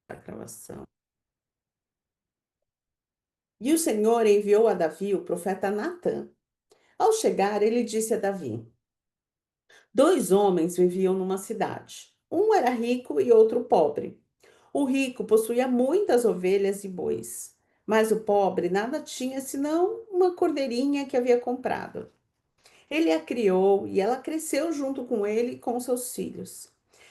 A gravação. E o Senhor enviou a Davi o profeta Natã. Ao chegar, ele disse a Davi: dois homens viviam numa cidade. Um era rico e outro pobre. O rico possuía muitas ovelhas e bois, mas o pobre nada tinha senão uma cordeirinha que havia comprado. Ele a criou e ela cresceu junto com ele e com seus filhos.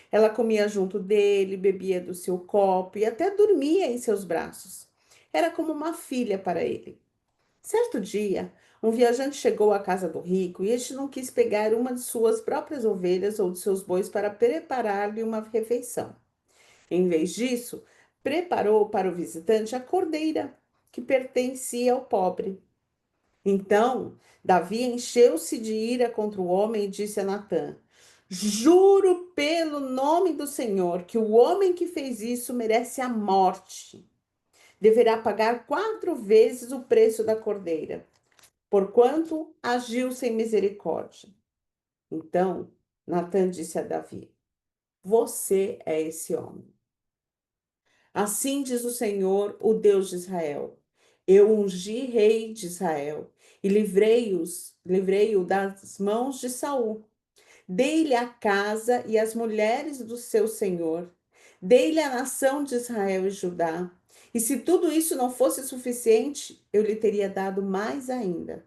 Ela comia junto dele, bebia do seu copo e até dormia em seus braços. Era como uma filha para ele. Certo dia, um viajante chegou à casa do rico e este não quis pegar uma de suas próprias ovelhas ou de seus bois para preparar-lhe uma refeição. Em vez disso, preparou para o visitante a cordeira que pertencia ao pobre. Então, Davi encheu-se de ira contra o homem e disse a Natã: juro pelo nome do Senhor que o homem que fez isso merece a morte. Deverá pagar 4 vezes o preço da cordeira, porquanto agiu sem misericórdia. Então, Natã disse a Davi: você é esse homem. Assim diz o Senhor, o Deus de Israel: eu ungi rei de Israel e livrei-o das mãos de Saul. Dei-lhe a casa e as mulheres do seu senhor. Dei-lhe a nação de Israel e Judá. E se tudo isso não fosse suficiente, eu lhe teria dado mais ainda.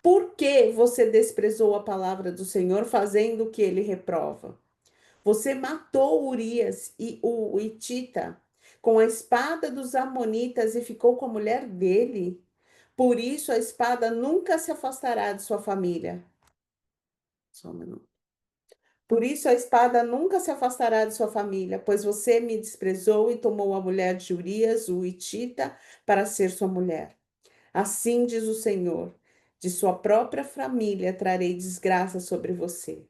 Por que você desprezou a palavra do Senhor, fazendo o que ele reprova? Você matou Urias e o Hitita com a espada dos Amonitas e ficou com a mulher dele. Por isso a espada nunca se afastará de sua família. Só um minuto. Por isso a espada nunca se afastará de sua família, pois você me desprezou e tomou a mulher de Urias, o Hitita, para ser sua mulher. Assim diz o Senhor: de sua própria família trarei desgraça sobre você.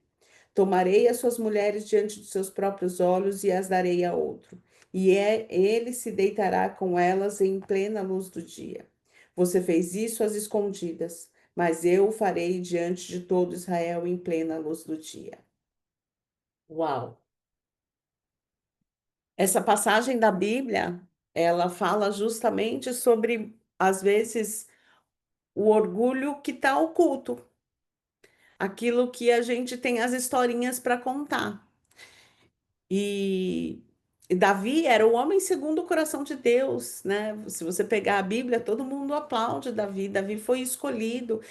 Tomarei as suas mulheres diante dos seus próprios olhos e as darei a outro, ele se deitará com elas em plena luz do dia. Você fez isso às escondidas, mas eu o farei diante de todo Israel em plena luz do dia. Uau! Essa passagem da Bíblia, ela fala justamente sobre, às vezes, o orgulho que está oculto, aquilo que a gente tem as historinhas para contar. E Davi era o homem segundo o coração de Deus, né? Se você pegar a Bíblia, todo mundo aplaude Davi. Davi foi escolhido.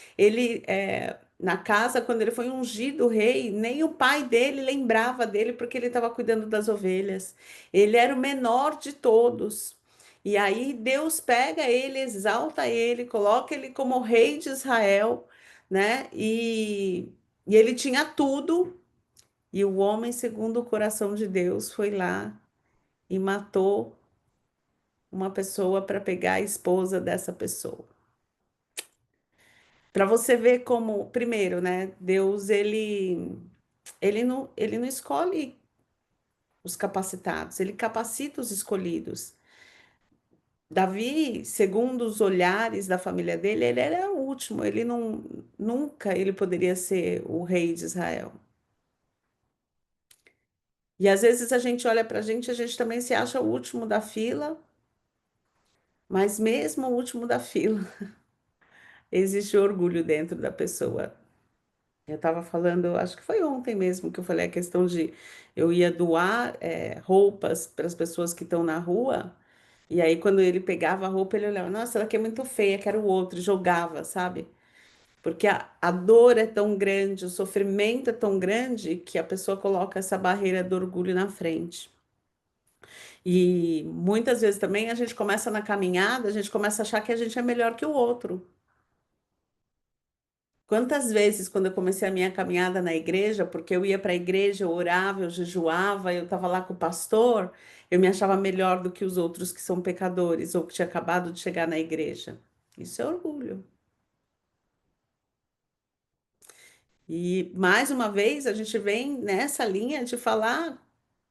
Na casa, quando ele foi ungido rei, nem o pai dele lembrava dele porque ele estava cuidando das ovelhas. Ele era o menor de todos. E aí Deus pega ele, exalta ele, coloca ele como rei de Israel, né? E ele tinha tudo. E o homem, segundo o coração de Deus, foi lá e matou uma pessoa para pegar a esposa dessa pessoa. Para você ver como, primeiro, né, Deus ele não escolhe os capacitados, ele capacita os escolhidos. Davi, segundo os olhares da família dele, ele era o último, ele não nunca ele poderia ser o rei de Israel. E às vezes a gente olha para a gente também se acha o último da fila, mas mesmo o último da fila, existe orgulho dentro da pessoa. Eu estava falando, acho que foi ontem mesmo que eu falei a questão de eu ia doar roupas para as pessoas que estão na rua, e aí quando ele pegava a roupa, ele olhava, nossa, essa daqui é muito feia, quero outro, e jogava, sabe? Porque a dor é tão grande, o sofrimento é tão grande que a pessoa coloca essa barreira do orgulho na frente. E muitas vezes também a gente começa na caminhada, a gente começa a achar que a gente é melhor que o outro. Quantas vezes, quando eu comecei a minha caminhada na igreja, porque eu ia para a igreja, eu orava, eu jejuava, eu estava lá com o pastor, eu me achava melhor do que os outros que são pecadores ou que tinha acabado de chegar na igreja. Isso é orgulho. E mais uma vez a gente vem nessa linha de falar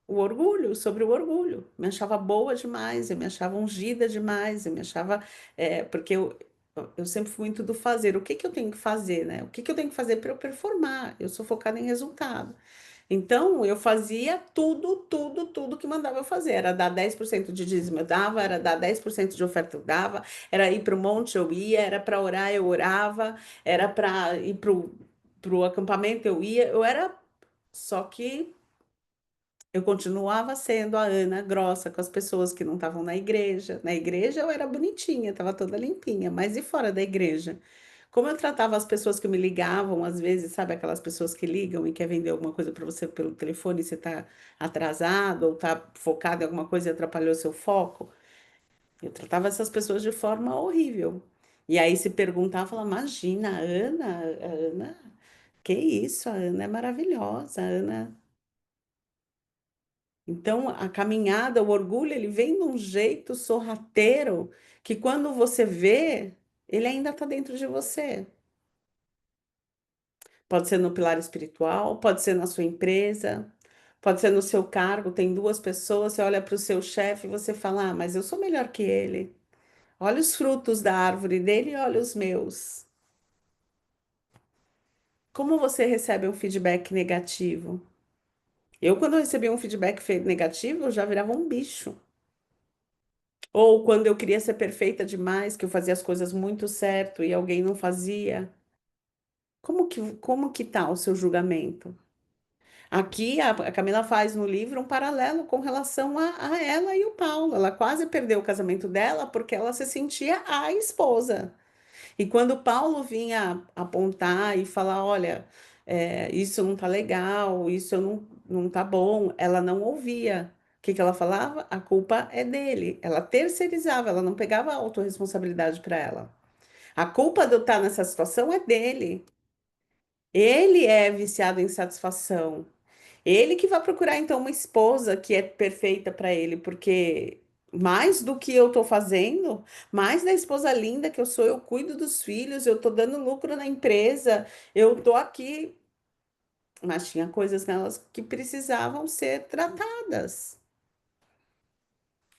o orgulho, sobre o orgulho. Me achava boa demais, eu me achava ungida demais, eu me achava. Porque eu sempre fui muito do fazer. O que que eu tenho que fazer, né? O que que eu tenho que fazer para eu performar? Eu sou focada em resultado. Então, eu fazia tudo, tudo, tudo que mandava eu fazer. Era dar 10% de dízimo, eu dava, era dar 10% de oferta, eu dava, era ir para o monte, eu ia, era para orar, eu orava, era para ir para o acampamento, eu ia, eu era. Só que eu continuava sendo a Ana grossa com as pessoas que não estavam na igreja. Na igreja eu era bonitinha, estava toda limpinha, mas e fora da igreja? Como eu tratava as pessoas que me ligavam, às vezes, sabe aquelas pessoas que ligam e quer vender alguma coisa para você pelo telefone e você está atrasado ou está focado em alguma coisa e atrapalhou seu foco? Eu tratava essas pessoas de forma horrível. E aí se perguntava, falava, imagina, a Ana, que isso, a Ana é maravilhosa, a Ana. Então, a caminhada, o orgulho, ele vem de um jeito sorrateiro que quando você vê, ele ainda está dentro de você. Pode ser no pilar espiritual, pode ser na sua empresa, pode ser no seu cargo. Tem duas pessoas, você olha para o seu chefe e você fala: Ah, mas eu sou melhor que ele. Olha os frutos da árvore dele e olha os meus. Como você recebe um feedback negativo? Eu, quando eu recebia um feedback negativo, eu já virava um bicho. Ou quando eu queria ser perfeita demais, que eu fazia as coisas muito certo e alguém não fazia. Como que tá o seu julgamento? Aqui a Camila faz no livro um paralelo com relação a ela e o Paulo. Ela quase perdeu o casamento dela porque ela se sentia a esposa. E quando o Paulo vinha apontar e falar, olha, isso não tá legal, isso não tá bom, ela não ouvia. O que que ela falava? A culpa é dele. Ela terceirizava, ela não pegava a autorresponsabilidade para ela. A culpa de eu estar nessa situação é dele. Ele é viciado em satisfação. Ele que vai procurar então uma esposa que é perfeita para ele, porque mais do que eu estou fazendo, mais da esposa linda que eu sou, eu cuido dos filhos, eu estou dando lucro na empresa, eu estou aqui, mas tinha coisas nelas que precisavam ser tratadas.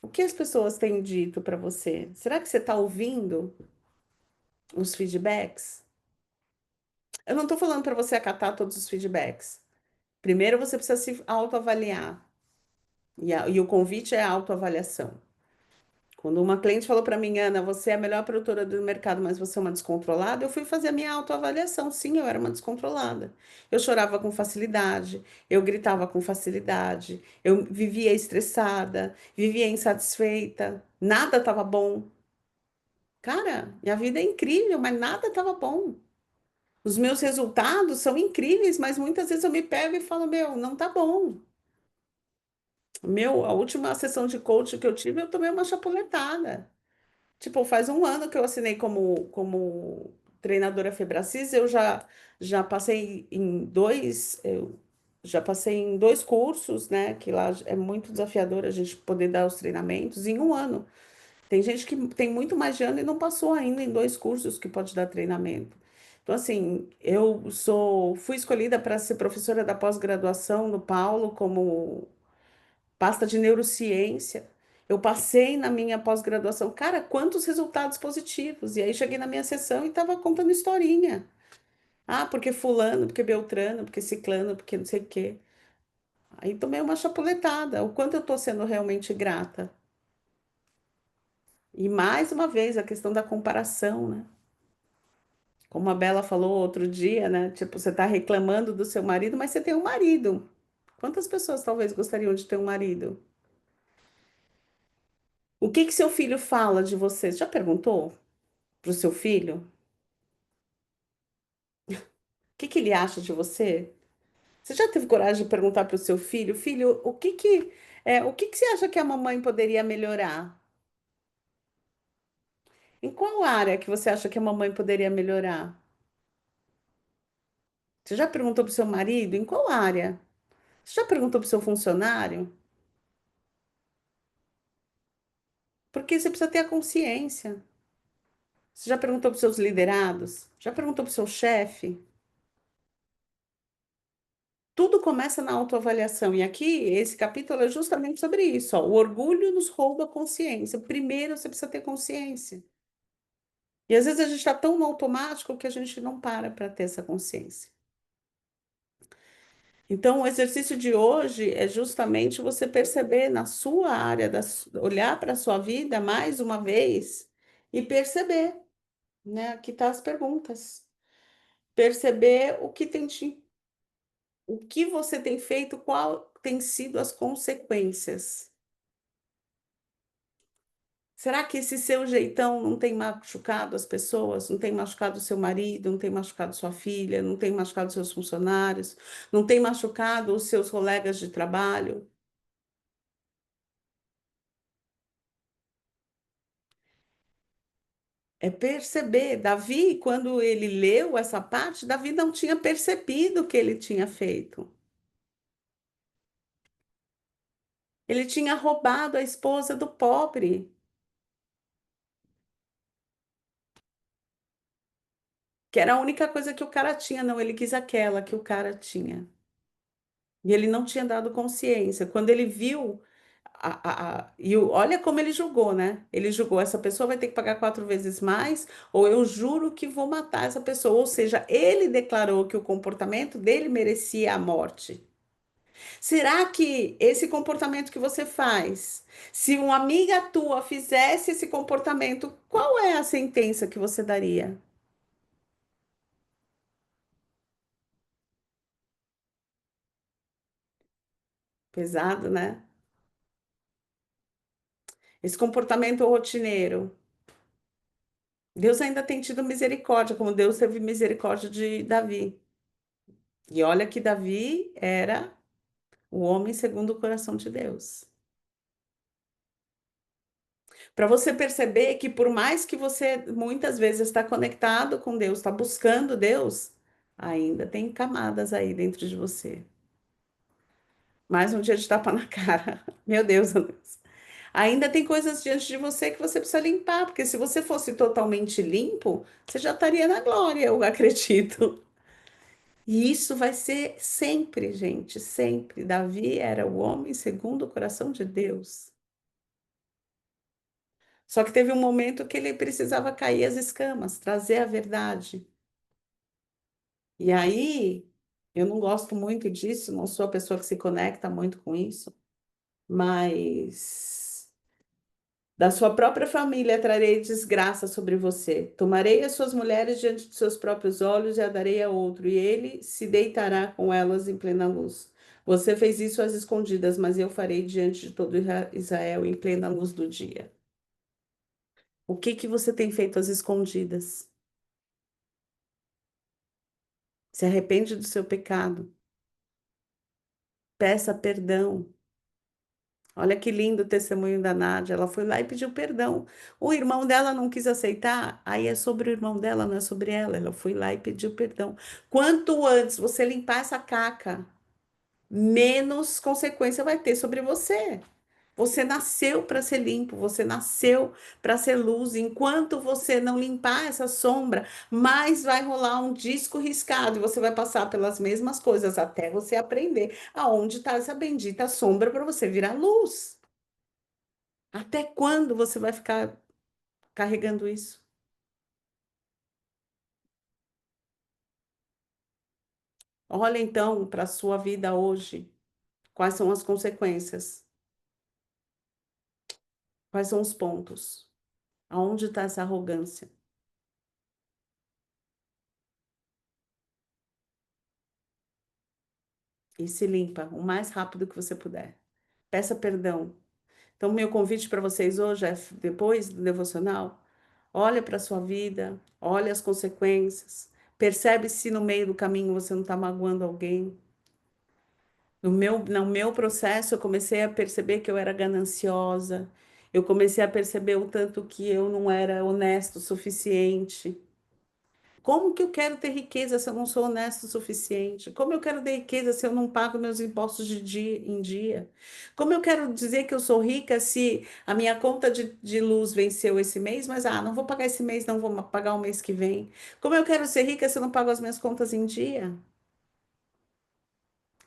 O que as pessoas têm dito para você? Será que você está ouvindo os feedbacks? Eu não estou falando para você acatar todos os feedbacks. Primeiro você precisa se autoavaliar. E o convite é a autoavaliação. Quando uma cliente falou para mim, Ana, você é a melhor produtora do mercado, mas você é uma descontrolada, eu fui fazer a minha autoavaliação. Sim, eu era uma descontrolada. Eu chorava com facilidade, eu gritava com facilidade, eu vivia estressada, vivia insatisfeita, nada estava bom. Cara, minha vida é incrível, mas nada estava bom. Os meus resultados são incríveis, mas muitas vezes eu me pego e falo, meu, não tá bom. A última sessão de coaching que eu tive, eu tomei uma chapuletada. Tipo, faz um ano que eu assinei como treinadora Febracis, já passei em dois cursos, né? Que lá é muito desafiador a gente poder dar os treinamentos em um ano. Tem gente que tem muito mais de ano e não passou ainda em dois cursos que pode dar treinamento. Então, assim, fui escolhida para ser professora da pós-graduação no Paulo como pasta de neurociência. Eu passei na minha pós-graduação. Cara, quantos resultados positivos. E aí cheguei na minha sessão e estava contando historinha. Ah, porque fulano, porque Beltrano, porque ciclano, porque não sei o quê. Aí tomei uma chapuletada. O quanto eu estou sendo realmente grata. E mais uma vez, a questão da comparação, né? Como a Bela falou outro dia, né? Tipo, você está reclamando do seu marido, mas você tem um marido. Quantas pessoas talvez gostariam de ter um marido? O que que seu filho fala de você? Você já perguntou para o seu filho? O que que ele acha de você? Você já teve coragem de perguntar para o seu filho, filho, o que que você acha que a mamãe poderia melhorar? Em qual área que você acha que a mamãe poderia melhorar? Você já perguntou para o seu marido? Em qual área? Você já perguntou para o seu funcionário? Porque você precisa ter a consciência. Você já perguntou para os seus liderados? Já perguntou para o seu chefe? Tudo começa na autoavaliação. E aqui, esse capítulo é justamente sobre isso, ó. O orgulho nos rouba a consciência. Primeiro, você precisa ter consciência. E às vezes a gente está tão no automático que a gente não para ter essa consciência. Então, o exercício de hoje é justamente você perceber na sua área, olhar para a sua vida mais uma vez e perceber, né? Aqui tá as perguntas. Perceber o que você tem feito, qual tem sido as consequências. Será que esse seu jeitão não tem machucado as pessoas? Não tem machucado seu marido, não tem machucado sua filha, não tem machucado seus funcionários, não tem machucado os seus colegas de trabalho? É perceber. Davi, quando ele leu essa parte, Davi não tinha percebido o que ele tinha feito. Ele tinha roubado a esposa do pobre, que era a única coisa que o cara tinha. Não, ele quis aquela que o cara tinha. E ele não tinha dado consciência. Quando ele viu, olha como ele julgou, né? Ele julgou, essa pessoa vai ter que pagar 4 vezes mais, ou eu juro que vou matar essa pessoa. Ou seja, ele declarou que o comportamento dele merecia a morte. Será que esse comportamento que você faz, se uma amiga tua fizesse esse comportamento, qual é a sentença que você daria? Pesado, né? Esse comportamento rotineiro. Deus ainda tem tido misericórdia, como Deus teve misericórdia de Davi. E olha que Davi era o homem segundo o coração de Deus. Para você perceber que por mais que você muitas vezes está conectado com Deus, está buscando Deus, ainda tem camadas aí dentro de você. Mais um dia de tapa na cara. Meu Deus, meu Deus. Ainda tem coisas diante de você que você precisa limpar, porque se você fosse totalmente limpo, você já estaria na glória, eu acredito. E isso vai ser sempre, gente, sempre. Davi era o homem segundo o coração de Deus. Só que teve um momento que ele precisava cair as escamas, trazer a verdade. E aí, eu não gosto muito disso, não sou a pessoa que se conecta muito com isso, mas da sua própria família trarei desgraça sobre você. Tomarei as suas mulheres diante de seus próprios olhos e a darei a outro, e ele se deitará com elas em plena luz. Você fez isso às escondidas, mas eu farei diante de todo Israel em plena luz do dia. O que que você tem feito às escondidas? Se arrepende do seu pecado, peça perdão. Olha que lindo o testemunho da Nádia. Ela foi lá e pediu perdão. O irmão dela não quis aceitar, aí é sobre o irmão dela, não é sobre ela. Ela foi lá e pediu perdão. Quanto antes você limpar essa caca, menos consequência vai ter sobre você. Você nasceu para ser limpo, você nasceu para ser luz. Enquanto você não limpar essa sombra, mais vai rolar um disco riscado e você vai passar pelas mesmas coisas até você aprender aonde está essa bendita sombra para você virar luz. Até quando você vai ficar carregando isso? Olha então para a sua vida hoje. Quais são as consequências? Quais são os pontos? Aonde está essa arrogância? E se limpa o mais rápido que você puder. Peça perdão. Então, meu convite para vocês hoje é, depois do devocional, olha para a sua vida, olha as consequências, percebe se no meio do caminho você não está magoando alguém. No meu processo, eu comecei a perceber que eu era gananciosa, eu comecei a perceber o tanto que eu não era honesto o suficiente. Como que eu quero ter riqueza se eu não sou honesto o suficiente? Como eu quero ter riqueza se eu não pago meus impostos de dia em dia? Como eu quero dizer que eu sou rica se a minha conta de luz venceu esse mês, mas não vou pagar esse mês, não vou pagar o mês que vem? Como eu quero ser rica se eu não pago as minhas contas em dia?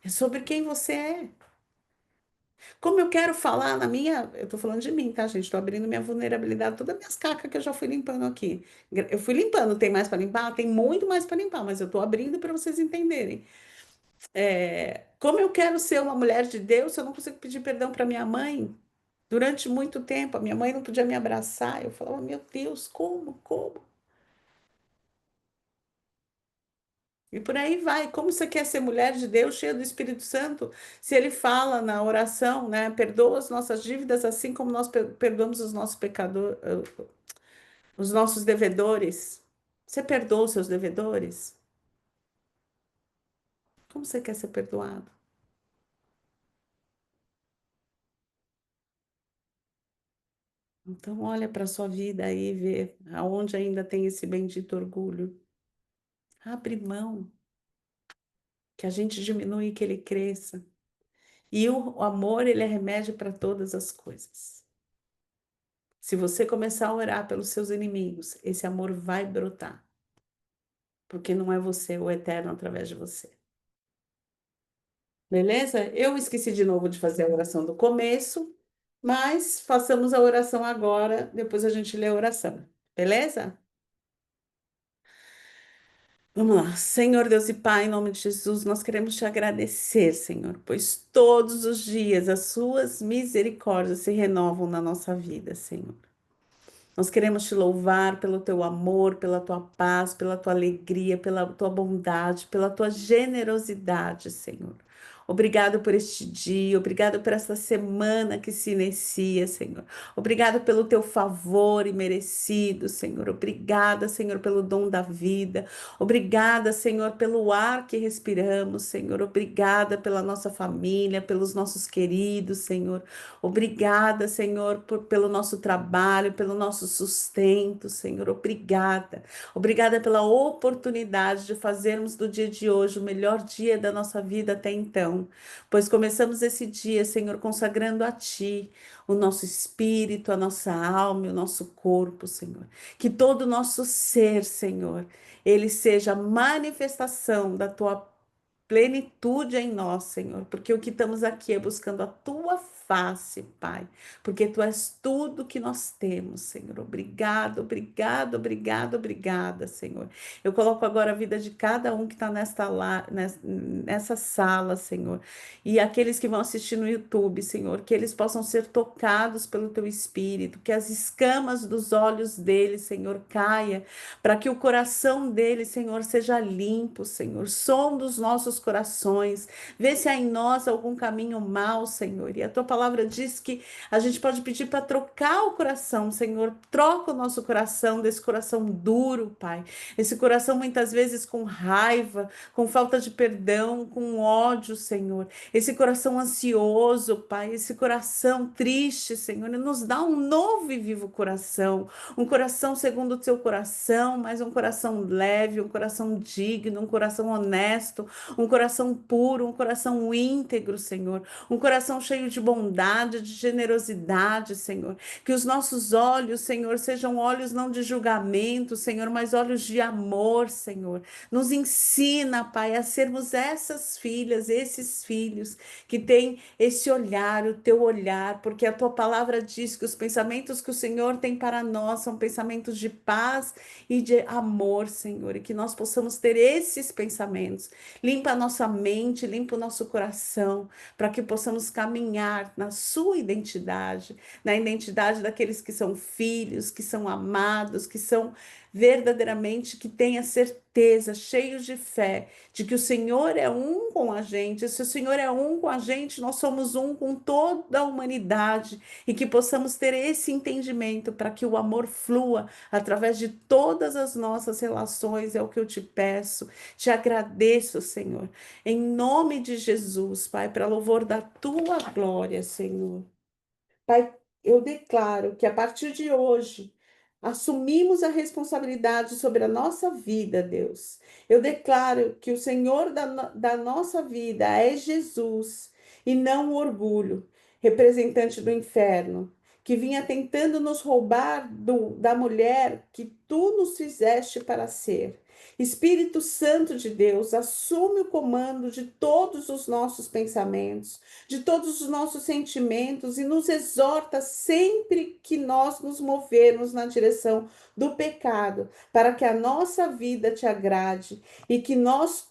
É sobre quem você é. Como eu quero falar na minha. Eu tô falando de mim, tá, gente? Tô abrindo minha vulnerabilidade, todas as minhas cacas que eu já fui limpando aqui. Eu fui limpando, tem mais para limpar? Tem muito mais para limpar, mas eu tô abrindo para vocês entenderem. Como eu quero ser uma mulher de Deus se eu não consigo pedir perdão para minha mãe? Durante muito tempo, a minha mãe não podia me abraçar. Eu falava, meu Deus, como, como? E por aí vai. Como você quer ser mulher de Deus, cheia do Espírito Santo, se ele fala na oração, né? Perdoa as nossas dívidas assim como nós perdoamos os nossos pecadores, os nossos devedores. Você perdoa os seus devedores? Como você quer ser perdoado? Então, olha para a sua vida aí e vê aonde ainda tem esse bendito orgulho. Abre mão, que a gente diminui e que ele cresça. E o amor, ele é remédio para todas as coisas. Se você começar a orar pelos seus inimigos, esse amor vai brotar, porque não é você, é o eterno através de você. Beleza? Eu esqueci de novo de fazer a oração do começo, mas façamos a oração agora, depois a gente lê a oração. Beleza? Vamos lá. Senhor Deus e Pai, em nome de Jesus, nós queremos te agradecer, Senhor, pois todos os dias as suas misericórdias se renovam na nossa vida, Senhor. Nós queremos te louvar pelo teu amor, pela tua paz, pela tua alegria, pela tua bondade, pela tua generosidade, Senhor. Obrigado por este dia, obrigado por esta semana que se inicia, Senhor. Obrigado pelo teu favor imerecido, Senhor. Obrigada, Senhor, pelo dom da vida. Obrigada, Senhor, pelo ar que respiramos, Senhor. Obrigada pela nossa família, pelos nossos queridos, Senhor. Obrigada, Senhor, pelo nosso trabalho, pelo nosso sustento, Senhor. Obrigada. Obrigada pela oportunidade de fazermos do dia de hoje o melhor dia da nossa vida até então, pois começamos esse dia, Senhor, consagrando a Ti o nosso espírito, a nossa alma e o nosso corpo, Senhor. Que todo o nosso ser, Senhor, ele seja a manifestação da Tua plenitude em nós, Senhor, porque o que estamos aqui é buscando a tua face, Pai, porque tu és tudo que nós temos, Senhor. Obrigado, obrigado, obrigado, obrigada, Senhor. Eu coloco agora a vida de cada um que está nessa sala, Senhor, e aqueles que vão assistir no YouTube, Senhor, que eles possam ser tocados pelo teu Espírito, que as escamas dos olhos deles, Senhor, caia, para que o coração deles, Senhor, seja limpo, Senhor. Som dos nossos corações, vê se há em nós algum caminho mau, Senhor. E a tua palavra diz que a gente pode pedir para trocar o coração, Senhor. Troca o nosso coração desse coração duro, Pai. Esse coração muitas vezes com raiva, com falta de perdão, com ódio, Senhor. Esse coração ansioso, Pai. Esse coração triste, Senhor. E nos dá um novo e vivo coração. Um coração segundo o teu coração, mas um coração leve, um coração digno, um coração honesto, um coração puro, um coração íntegro, Senhor. Um coração cheio de bondade, de generosidade, Senhor. Que os nossos olhos, Senhor, sejam olhos não de julgamento, Senhor, mas olhos de amor, Senhor. Nos ensina, Pai, a sermos essas filhas, esses filhos que têm esse olhar, o teu olhar, porque a tua palavra diz que os pensamentos que o Senhor tem para nós são pensamentos de paz e de amor, Senhor, e que nós possamos ter esses pensamentos. Limpa a nossa mente, limpa o nosso coração, para que possamos caminhar na sua identidade, na identidade daqueles que são filhos, que são amados, que são verdadeiramente, que têm a certeza, cheios de fé, de que o Senhor é um com a gente. Se o Senhor é um com a gente, nós somos um com toda a humanidade e que possamos ter esse entendimento para que o amor flua através de todas as nossas relações. É o que eu te peço. Te agradeço, Senhor, em nome de Jesus, Pai, para louvor da tua glória, Senhor. Pai, eu declaro que a partir de hoje assumimos a responsabilidade sobre a nossa vida, Deus. Eu declaro que o Senhor da nossa vida é Jesus e não o orgulho, representante do inferno, que vinha tentando nos roubar da mulher que tu nos fizeste para ser. Espírito Santo de Deus, assume o comando de todos os nossos pensamentos, de todos os nossos sentimentos e nos exorta sempre que nós nos movermos na direção do pecado, para que a nossa vida te agrade e que nós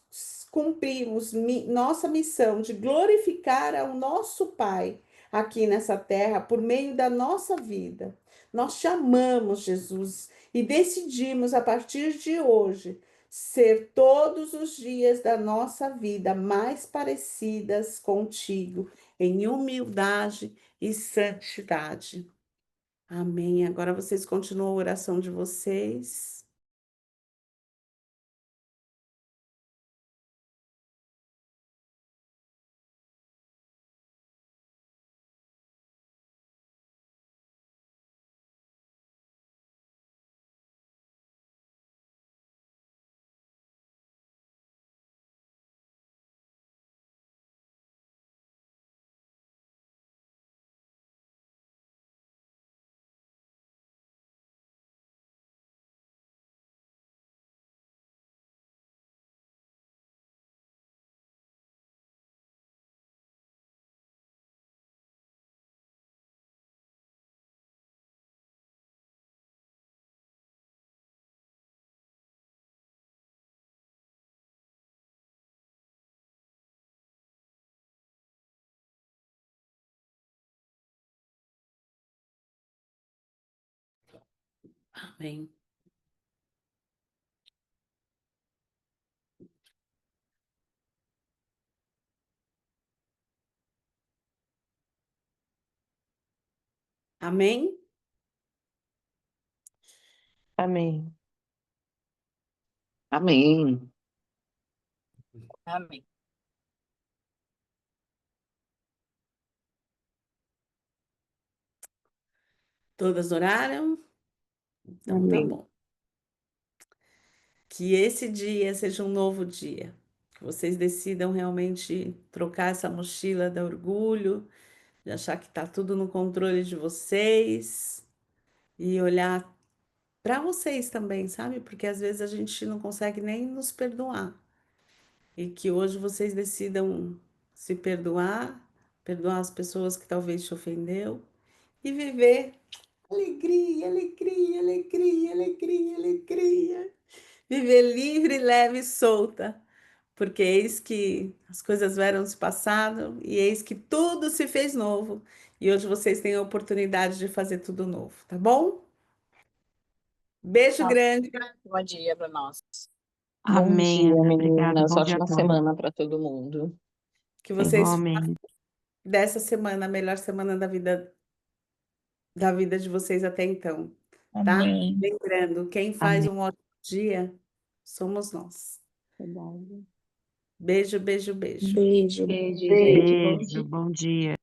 cumprimos nossa missão de glorificar ao nosso Pai aqui nessa terra por meio da nossa vida. Nós te amamos, Jesus, e decidimos a partir de hoje ser todos os dias da nossa vida mais parecidas contigo, em humildade e santidade. Amém. Agora vocês continuam a oração de vocês. Amém. Amém. Amém. Amém. Amém. Todas oraram? Então tá Amém. bom. Que esse dia seja um novo dia. Que vocês decidam realmente trocar essa mochila de orgulho, de achar que tá tudo no controle de vocês e olhar para vocês também, sabe? Porque às vezes a gente não consegue nem nos perdoar. E que hoje vocês decidam se perdoar, perdoar as pessoas que talvez te ofendeu e viver alegria, alegria, alegria, alegria, alegria. Viver livre, leve e solta, porque eis que as coisas vieram se passado e eis que tudo se fez novo. E hoje vocês têm a oportunidade de fazer tudo novo, tá bom? Beijo Tá. grande, Bom dia para nós. Bom Amém, dia, Ana. Obrigada. meninas. Bom dia a Ótima todos. semana para todo mundo. que vocês façam Igualmente. dessa semana a melhor semana da vida de vocês até então, tá? Amém. Lembrando, quem faz Amém. um ótimo dia somos nós. Verdade. Beijo, beijo, beijo. Beijo. Beijo, gente. Bom Beijo, dia. bom dia.